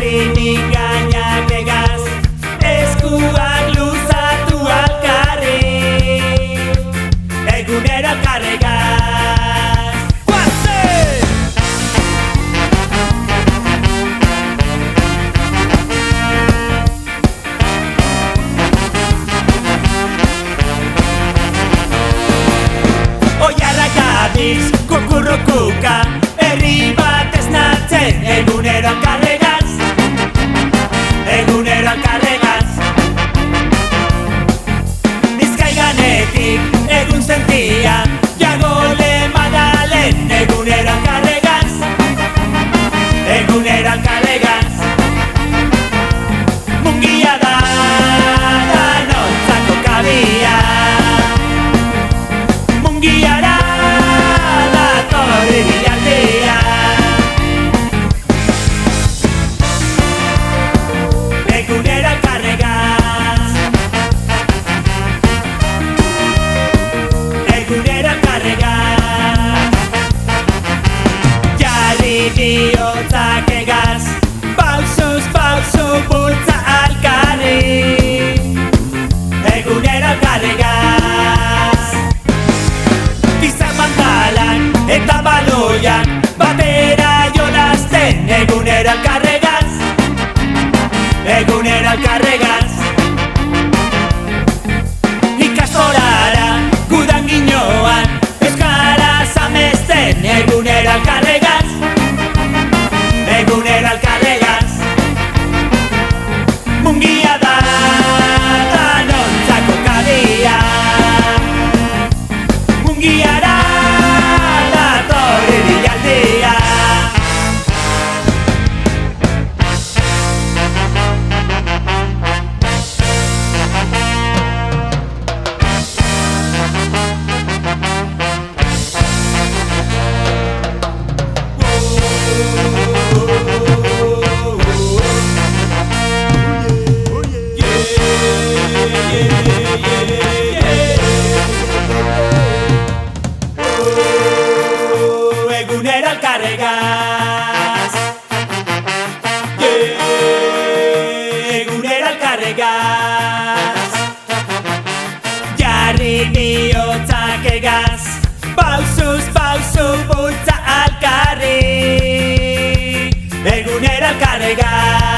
nik gainak egaz, eskuak luzatu alkarri, egunero alkarregaz. Guazen! Oiarra gabiz, kukurrukuka, herri bat esnatzen, egunero alkarregaz, egunero alkarregaz. Bizkaiganetik egun zentia, jagole madalen, egunero alkarregaz, egunero alkarregaz. Mungia da, danontzako kabia, mungiara datorri bilaldia. Egunero alkarregaz, egunero alkarregaz. Jarri bihotzak egaz, pausuz pausu bultza alkarri, egunero alkarregaz. Tizak mandalak eta baloiak batera jolazten, egunero alkarregaz, egunero alkarregaz. Ikastorara gudan ginoan, euskaraz amesten, egunero alkarregaz, egunero alkarregaz. Mungia da, danontzako kabia, mungiara datorri bilaldia. Egunero alkarregaz, egunero alkarregaz. Jarri bihotzak egaz, pausuz pausu bultza alkarri, egunero alkarregaz.